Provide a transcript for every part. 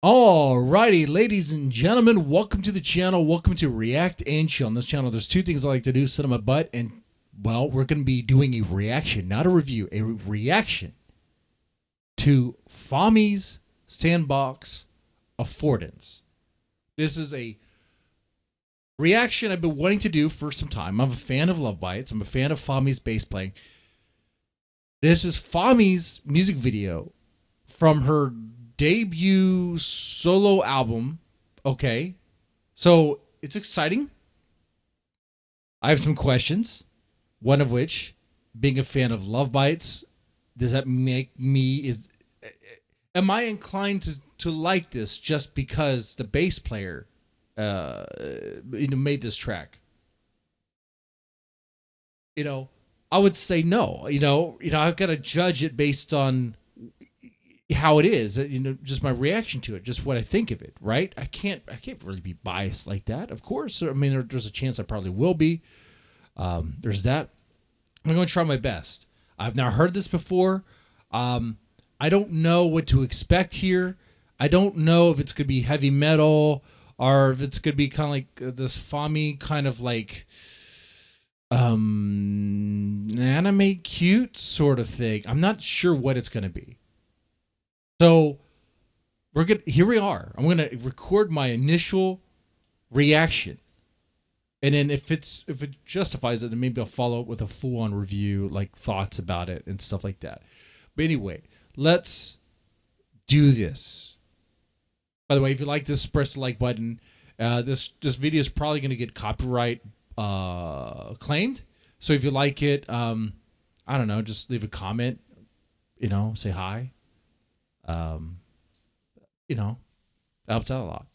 Alrighty, ladies and gentlemen, welcome to the channel. Welcome to React and Chill. On this channel, there's two things I like to do: sit on my butt, and well, we're going to be doing a reaction, not a review, a reaction to Fami's Sandbox Affordance. This is a reaction I've been wanting to do for some time. I'm a fan of LOVEBITES. I'm a fan of Fami's bass playing. This is Fami's music video from her debut solo album. Okay, so it's exciting. I have some questions, one of which, being a fan of LOVEBITES, does that make me, am I inclined to like this just because the bass player made this track? I would say no. I've got to judge it based on how it is, just my reaction to it, just what I think of it, right? I can't really be biased like that, of course. I mean, there's a chance I probably will be. There's that. I'm going to try my best. I've not heard this before. I don't know what to expect here. I don't know if it's going to be heavy metal or if it's going to be kind of like this Fami kind of like anime cute sort of thing. I'm not sure what it's going to be. So here we are. I'm gonna record my initial reaction, and then if it justifies it, then maybe I'll follow up with a full-on review, like thoughts about it and stuff like that. But anyway, let's do this. By the way, if you like this, press the like button. This video is probably gonna get copyright claimed. So if you like it, I don't know, just leave a comment. Say hi. Helps out a lot.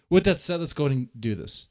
With that said, let's go ahead and do this.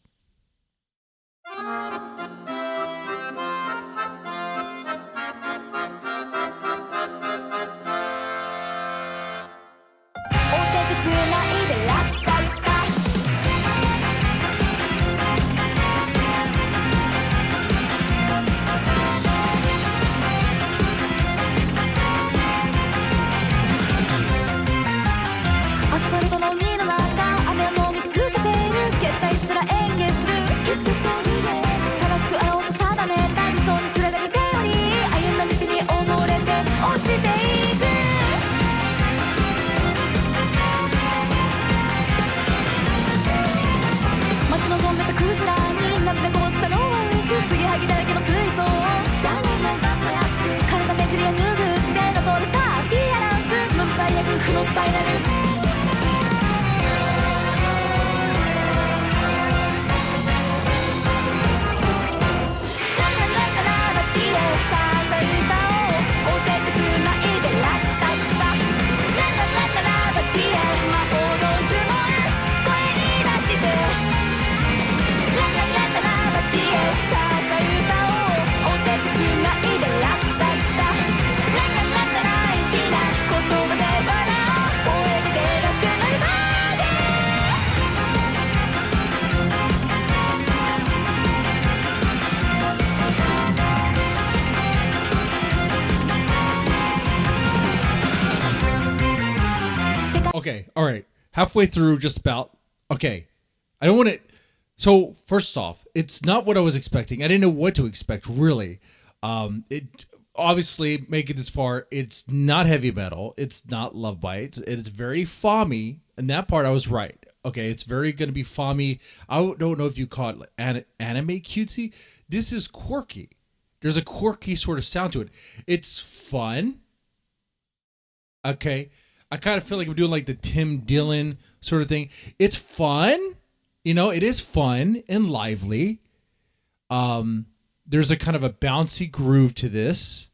Okay, all right. Halfway through, just about. Okay, I don't want to. So first off, it's not what I was expecting. I didn't know what to expect, really. It obviously, making this far, it's not heavy metal. It's not LOVEBITES. It's very Fami, and that part I was right. Okay, it's very going to be Fami. I don't know if you call it like anime cutesy. This is quirky. There's a quirky sort of sound to it. It's fun. Okay. I kind of feel like I'm doing like the Tim Dillon sort of thing. It's fun. It is fun and lively. There's a kind of a bouncy groove to this.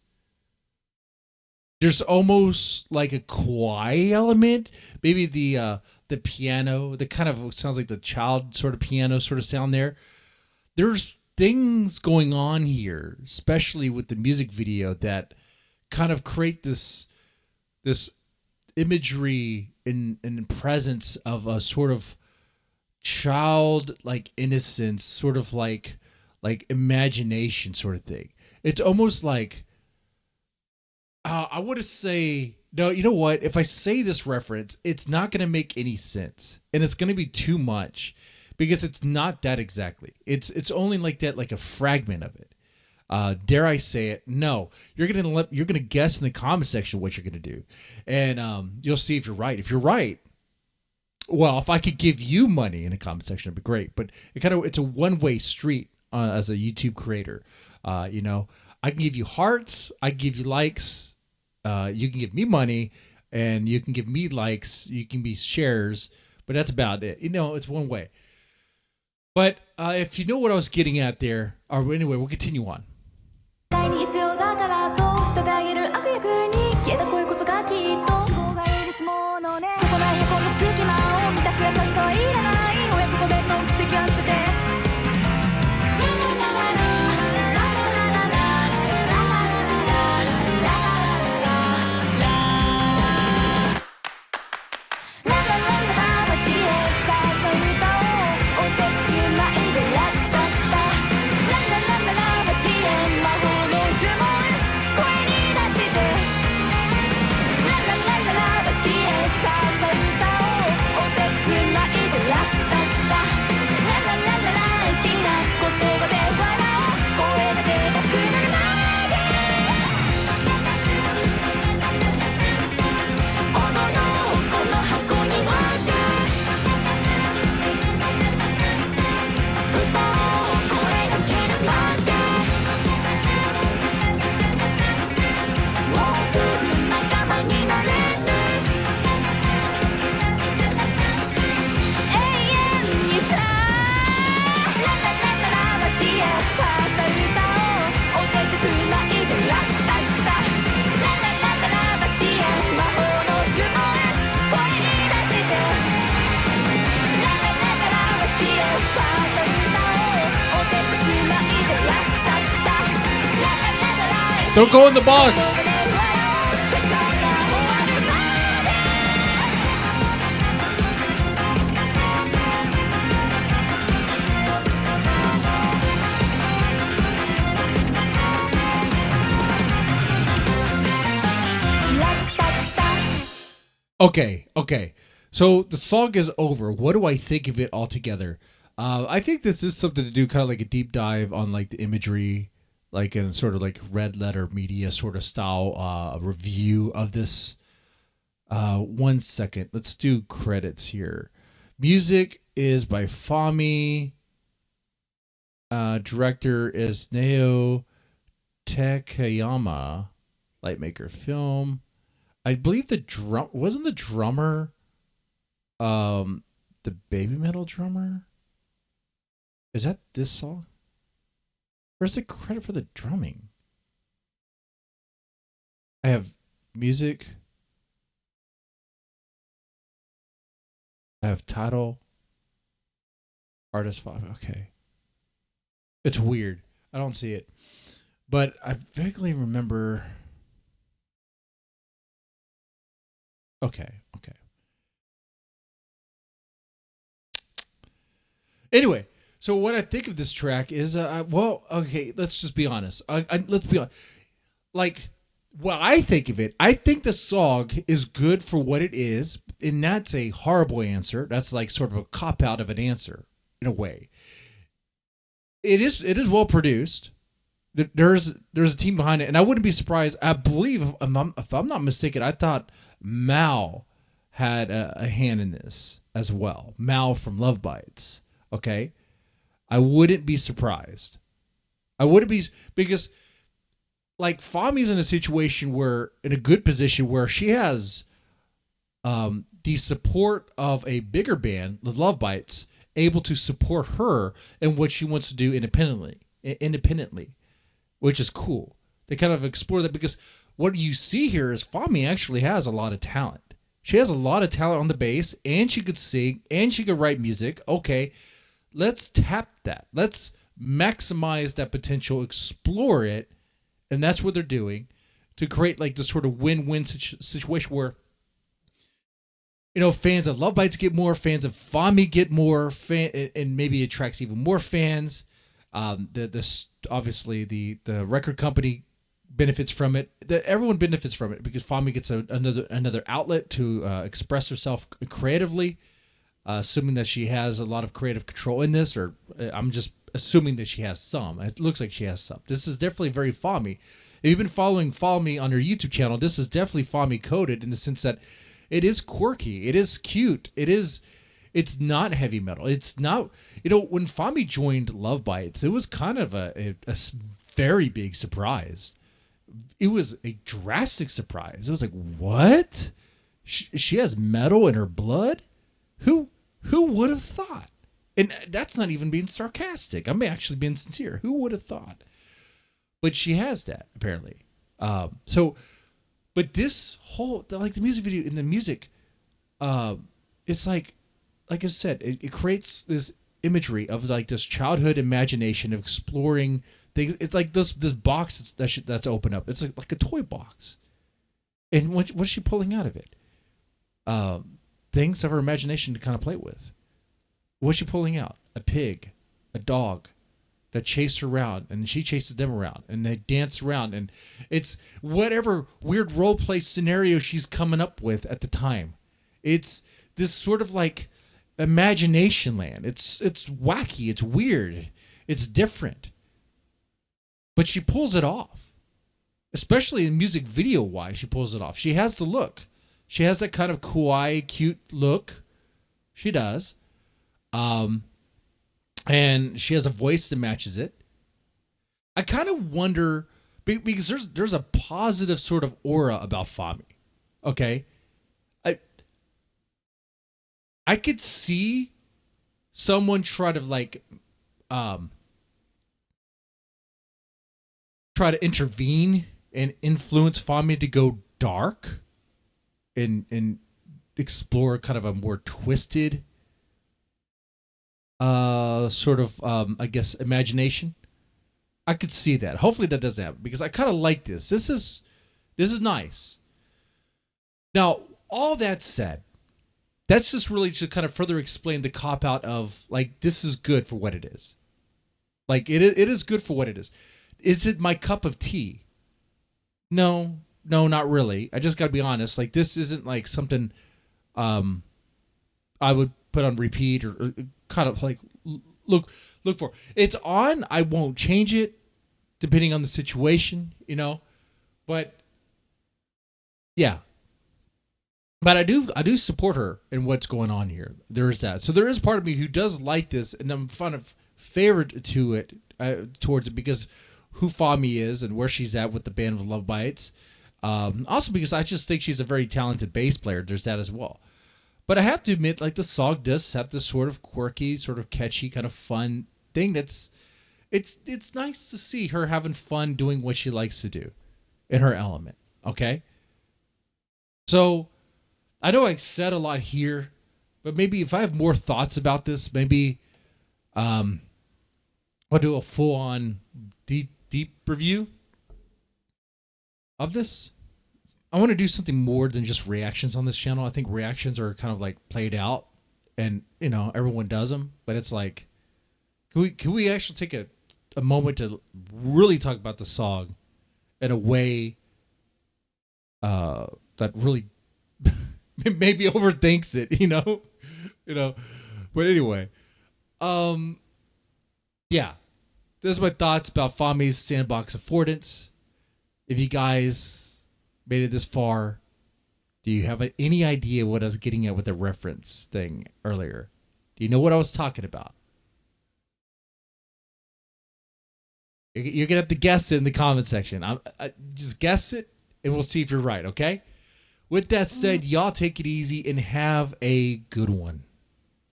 There's almost like a kawaii element. Maybe the piano, the kind of sounds like the child sort of piano sort of sound there. There's things going on here, especially with the music video, that kind of create this imagery and presence of a sort of child like innocence, sort of like imagination sort of thing. It's almost like I want to say No, you know what? If I say this reference, it's not going to make any sense, and it's going to be too much because it's not that exactly. It's only like that, like a fragment of it. Dare I say it? No. You're gonna guess in the comment section what you're gonna do, and you'll see if you're right. If you're right, well, if I could give you money in the comment section, it'd be great. But it's a one-way street as a YouTube creator. You know, I can give you hearts, I can give you likes. You can give me money, and you can give me likes. You can be shares, but that's about it. You know, it's one way. But if you know what I was getting at there, or anyway, we'll continue on. Don't go in the box. Okay. So the song is over. What do I think of it altogether? I think this is something to do kind of like a deep dive on like the imagery, like in sort of like red letter media sort of style review of this. 1 second. Let's do credits here. Music is by Fami. Director is Neo Takayama. Lightmaker Film. I believe the drummer the baby metal drummer? Is that this song? Where's the credit for the drumming? I have music. I have title. Artist file. Okay. It's weird. I don't see it. But I vaguely remember. Okay. Anyway, so what I think of this track is, okay, let's just be honest. Let's be honest. Like, what I think of it, I think the song is good for what it is, and that's a horrible answer. That's like sort of a cop-out of an answer, in a way. It is well produced. There's a team behind it, and I wouldn't be surprised. I believe, if I'm not mistaken, I thought Mal had a hand in this as well. Mal from LOVEBITES. Okay, I wouldn't be surprised. I wouldn't be, because like Fami's in a good position where she has the support of a bigger band, the LOVEBITES, able to support her in what she wants to do independently, which is cool. They kind of explore that, because what you see here is Fami actually has a lot of talent. She has a lot of talent on the bass, and she could sing, and she could write music. Okay, let's tap that. Let's maximize that potential, explore it, and that's what they're doing to create like this sort of win-win situation where, you know, fans of LOVEBITES get more, fans of Fami get more, and maybe attracts even more fans. Obviously the record company benefits from it. Everyone benefits from it because Fami gets another outlet to express herself creatively, assuming that she has a lot of creative control in this, or I'm just assuming that she has some. It looks like she has some. This is definitely very Fami. If you've been following Fami on her YouTube channel, this is definitely Fami coded in the sense that it is quirky, it is cute, it's not heavy metal. It's not, when Fami joined LOVEBITES, it was kind of a very big surprise. It was a drastic surprise. It was like, what? She has metal in her blood? Who would have thought? And that's not even being sarcastic. I'm actually being sincere. Who would have thought? But she has that, apparently. But this whole, like the music video, in the music, it's like I said, it creates this imagery of like this childhood imagination of exploring things. It's like this box that's open up. It's like a toy box. And what's she pulling out of it? Things of her imagination to kind of play with. What's she pulling out? A pig, a dog that chase her around, and she chases them around, and they dance around, and it's whatever weird role play scenario she's coming up with at the time. It's this sort of like imagination land. It's wacky, it's weird, it's different, but she pulls it off. Especially in music video wise, she pulls it off. She has the look. She has that kind of kawaii, cute look. She does. And she has a voice that matches it. I kind of wonder, because there's a positive sort of aura about Fami. Okay? I could see someone try to like try to intervene and influence Fami to go dark and explore kind of a more twisted sort of I guess imagination. I could see that. Hopefully that doesn't happen because I kind of like this. This is nice. Now, all that said, that's just really to kind of further explain the cop out of like this is good for what it is. Like it is good for what it is. Is it my cup of tea? No, not really. I just got to be honest. Like this isn't like something I would put on repeat or kind of like look for. It's on. I won't change it depending on the situation, But yeah. But I do support her in what's going on here. There is that. So there is part of me who does like this, and I'm kind of favored to it towards it because who Fami is and where she's at with the band of LOVEBITES. Also because I just think she's a very talented bass player. There's that as well. But I have to admit, like the song does have this sort of quirky, sort of catchy, kind of fun thing. It's nice to see her having fun doing what she likes to do, in her element. Okay. So I know I said a lot here, but maybe if I have more thoughts about this, maybe I'll do a full-on deep review of this. I want to do something more than just reactions on this channel. I think reactions are kind of like played out and, everyone does them. But it's like, can we actually take a moment to really talk about the song in a way that really maybe overthinks it, But anyway, yeah. This is my thoughts about Fami's Sandbox Affordance. If you guys made it this far, do you have any idea what I was getting at with the reference thing earlier? Do you know what I was talking about? You're going to have to guess it in the comment section. I just guess it, and we'll see if you're right, okay? With that said, y'all take it easy and have a good one.